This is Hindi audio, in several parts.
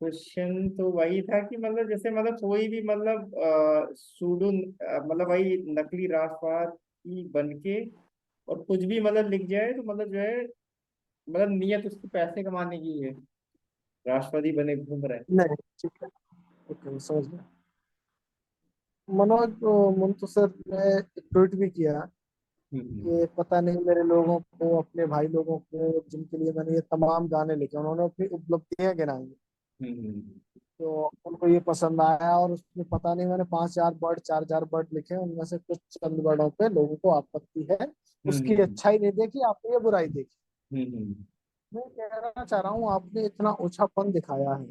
क्वेश्चन तो वही था कि मतलब जैसे मतलब कोई भी मतलब सूडो मतलब वही नकली राष्ट्रवादी बन के और कुछ भी मतलब लिख जाए तो मतलब जो है मतलब नियत उसकी पैसे कमाने की है। राष्ट्रवादी बने घूम रहे हैं। नहीं, ठीक है, ओके, मैं समझ गया। मनोज मुंतु सर ने एक ट्वीट भी किया हम्म। कि पता नहीं मेरे लोगों को, अपने भाई लोगों को जिनके लिए मैंने ये तमाम गाने लिखे, उन्होंने अपनी उपलब्धियां गिनाई, हम्म। तो उनको ये पसंद आया। और उसमें पता नहीं, मैंने 5,000 वर्ड, 4,000 वर्ड लिखे, उनमें से कुछ चंद वर्डों पे लोगों को आपत्ति है। उसकी हम्म। अच्छाई नहीं देखी आपने, ये बुराई देखी। हम्म। मैं कहना चाह रहा हूँ, आपने इतना ओछापन दिखाया है।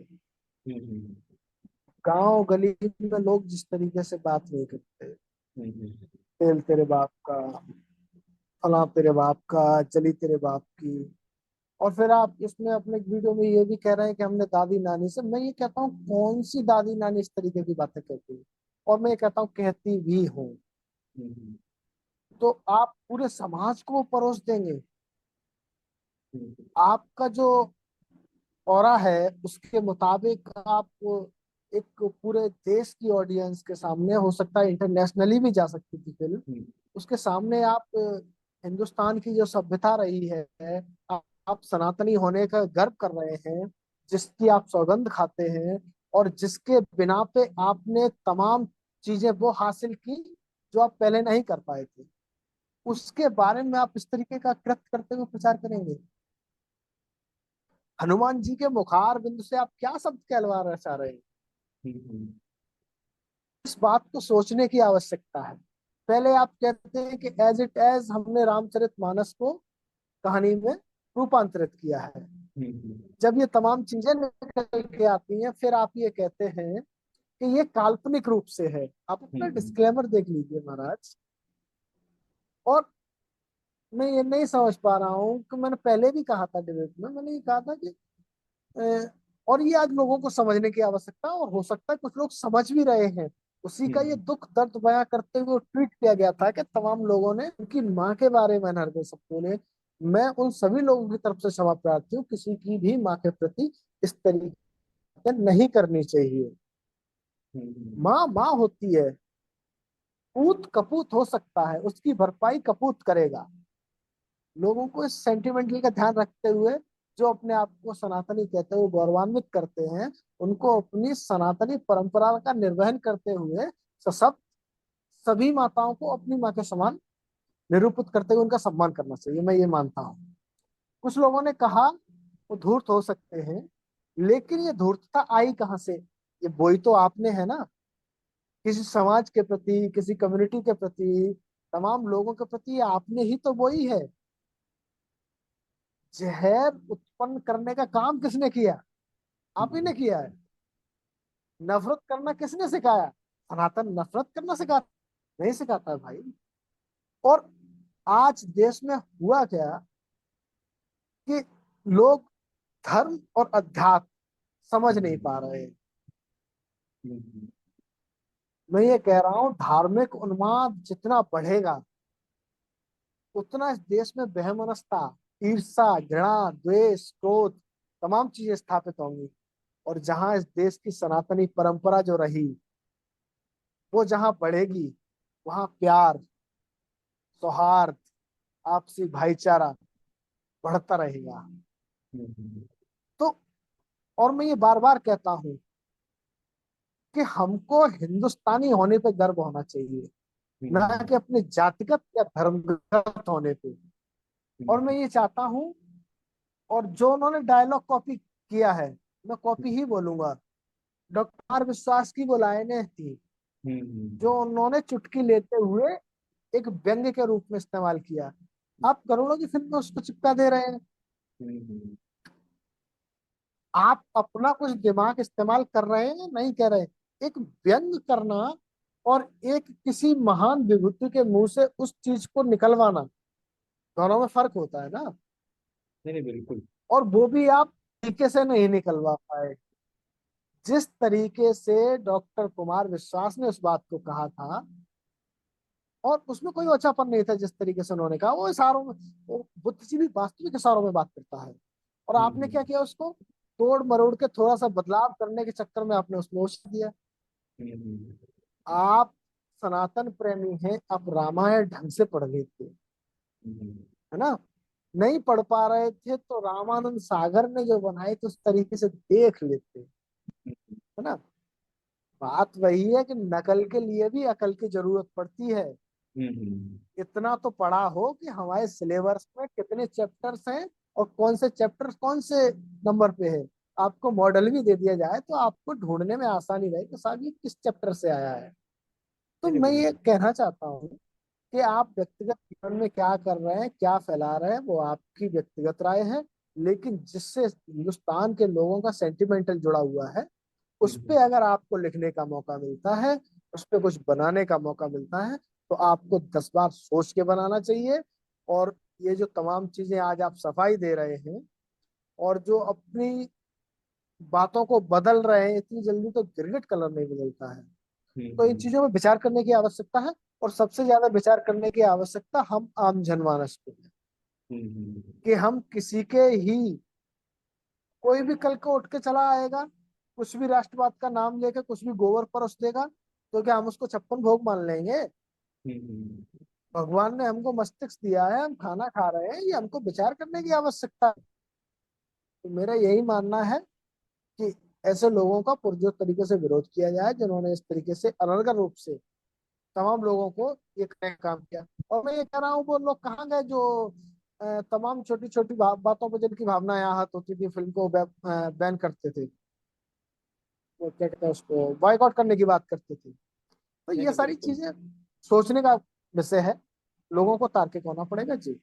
हम्म। गांव गली में लोग जिस तरीके से बात नहीं करते, हम्म। तेल तेरे बाप का, फला तेरे बाप का, चली तेरे बाप की। और फिर आप इसमें अपने वीडियो में ये भी कह रहे हैं कि हमने दादी नानी से, मैं ये कहता हूँ कौन सी दादी नानी इस तरीके की बातें कहती है? और मैं ये कहता हूँ कहती भी हूँ, हम्म। तो आप पूरे समाज को परोस देंगे? हम्म। आपका जो ऑरा है उसके मुताबिक आप एक पूरे देश की ऑडियंस के सामने, हो सकता है इंटरनेशनली भी जा सकती थी फिल्म, हम्म। उसके सामने आप हिंदुस्तान की जो सभ्यता रही है, आप सनातनी होने का गर्व कर रहे हैं, जिसकी आप सौगंध खाते हैं, और जिसके बिना पे आपने तमाम चीजें वो हासिल की जो आप पहले नहीं कर पाए थे, उसके बारे में आप इस तरीके का कृत्य करते हुए प्रचार करेंगे? हनुमान जी के मुखार बिंदु से आप क्या शब्द कहलवा चाह रहे हैं? हम्म। इस बात को सोचने की आवश्यकता है। पहले आप कहते हैं कि एज इट एज हमने रामचरितमानस को कहानी में रूपांतरित किया है। हम्म। जब ये तमाम चीजें निकल के आती हैं, फिर आप ये कहते हैं कि ये काल्पनिक रूप से है। आप अपना हम्म। डिस्क्लेमर देख लीजिए महाराज। और मैं ये नहीं समझ पा रहा हूँ कि मैंने पहले भी कहा था डिबेट में, मैंने ये कहा था कि और ये आज लोगों को समझने की आवश्यकता है, और हो सकता है कुछ लोग समझ भी रहे हैं। उसी का ये हम्म। दुख दर्द बयां करते हुए ट्वीट किया गया था कि तमाम लोगों ने उनकी माँ के बारे में, हृदय सबको ने, मैं उन सभी लोगों की तरफ से क्षमा प्रार्थी हूँ, किसी की भी माँ के प्रति इस तरीके नहीं करनी चाहिए। हम्म। माँ माँ होती है, पूत कपूत हो सकता है, उसकी भरपाई कपूत करेगा। लोगों को इस सेंटिमेंटल का ध्यान रखते हुए, जो अपने आप को सनातनी कहते हुए गौरवान्वित करते हैं, उनको अपनी सनातनी परंपरा का निर्वहन करते हुए सशक्त सभी माताओं को अपनी माँ के समान निरूपित करते हुए उनका सम्मान करना चाहिए, मैं ये मानता हूँ। कुछ लोगों ने कहा वो धूर्त हो सकते हैं, लेकिन ये धूर्तता आई कहाँ से? ये बोई तो आपने है ना, किसी समाज के प्रति, किसी कम्युनिटी के प्रति, तमाम लोगों के प्रति, ये आपने ही तो बोई है। जहर उत्पन्न करने का काम किसने किया? आप ही ने किया है। नफरत करना किसने सिखाया? सनातन नफरत करना सिखाता? नहीं सिखाता है भाई। और आज देश में हुआ क्या कि लोग धर्म और अध्यात्म समझ नहीं पा रहे हैं। हम्म। मैं ये कह रहा हूं, धार्मिक उन्माद जितना बढ़ेगा, उतना इस देश में वहमनस्ता, ईर्षा, घृणा, द्वेष, क्रोध, तमाम चीजें स्थापित होंगी। और जहां इस देश की सनातनी परंपरा जो रही, वो जहां बढ़ेगी, वहां प्यार, सौहार्द, आपसी भाईचारा बढ़ता रहेगा। हम्म। तो और मैं ये बार बार कहता हूं कि हमको हिंदुस्तानी होने पे गर्व होना चाहिए, ना हम्म। कि अपने जातिगत या धर्मगत होने पे। और मैं हम्म। ये चाहता हूं, और जो उन्होंने डायलॉग कॉपी किया है, मैं कॉपी ही बोलूंगा। डॉक्टर विश्वास की वो लाइनें थी जो हम्म। उन्होंने चुटकी लेते हुए एक व्यंग्य के रूप में इस्तेमाल किया। आप करोड़ों की फिल्म में उसको चिपका दे रहे हैं। हम्म। आप अपना कुछ दिमाग इस्तेमाल कर रहे हैं या नहीं कर रहे? एक व्यंग करना और एक किसी महान विभूति के मुंह से उस चीज को निकलवाना, दोनों में फर्क होता है ना। नहीं नहीं बिल्कुल। और वो भी आप तरीके से नहीं निकलवा पाए, जिस तरीके से डॉक्टर कुमार विश्वास ने उस बात को कहा था। और उसमें कोई ओछापन नहीं था, जिस तरीके से उन्होंने कहा, वो इशारों में, वो बुद्धिजीवी वास्तविक इशारों में बात करता है। और आपने क्या हम्म। किया उसको? तोड़ मरोड़ के थोड़ा सा बदलाव करने के चक्कर में आपने उसमें उछल दिया। हम्म, आप सनातन प्रेमी हैं, आप रामायण ढंग से पढ़ लेते, हम्म, है ना। नहीं पढ़ पा रहे थे तो रामानंद सागर ने जो बनाए तो उस तरीके से देख लेते, है ना। बात वही है कि नकल के लिए भी अकल की जरूरत पड़ती है। हम्म, इतना तो पढ़ा हो कि हमारे सिलेबस में कितने चैप्टर्स हैं और कौन से चैप्टर्स कौन से नंबर पे है। आपको मॉडल भी दे दिया जाए तो आपको ढूंढने में आसानी रहे कि साहब ये किस चैप्टर से आया है। तो मैं बिल्कुल। ये कहना चाहता हूँ कि आप व्यक्तिगत जीवन में क्या कर रहे हैं, क्या फैला रहे हैं, वो आपकी व्यक्तिगत राय है। लेकिन जिससे हिंदुस्तान के लोगों का सेंटिमेंटल जुड़ा हुआ है, उस हम्म, पे अगर आपको लिखने का मौका मिलता है, उस पे कुछ बनाने का मौका मिलता है, तो आपको 10 बार सोच के बनाना चाहिए। और ये जो तमाम चीजें आज आप सफाई दे रहे हैं और जो अपनी बातों को बदल रहे हैं, इतनी जल्दी तो गिरगिट कलर नहीं बदलता है। तो इन हम्म, चीजों में विचार करने की आवश्यकता है। और सबसे ज्यादा विचार करने की आवश्यकता हम आम जनमानस को है हम्म, कि हम किसी के ही, कोई भी कल को उठ के चला आएगा, कुछ भी राष्ट्रवाद का नाम लेके कुछ भी गोबर परोस देगा, तो क्या हम उसको 56 भोग मान लेंगे। हम्म, भगवान ने हमको मस्तिष्क दिया है, हम खाना खा रहे हैं, ये हमको विचार करने की आवश्यकता है। तो मेरा यही मानना है कि ऐसे लोगों का पुरजोर तरीके से विरोध किया जाए जिन्होंने इस तरीके से अनर्गल रूप से तमाम लोगों को ये करने का काम किया। और मैं ये कह रहा हूँ वो लोग कहाँ गए जो तमाम छोटी छोटी बातों पर जिनकी भावनाएं आहत होती थी, फिल्म को बैन करते थे, वो क्या कहते हैं उसको बॉयकॉट करने की बात करते थे। तो नहीं ये नहीं, सारी बिल्कुल। चीजें सोचने का विषय है, लोगों को तार्किक होना पड़ेगा जी।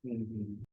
हम्म,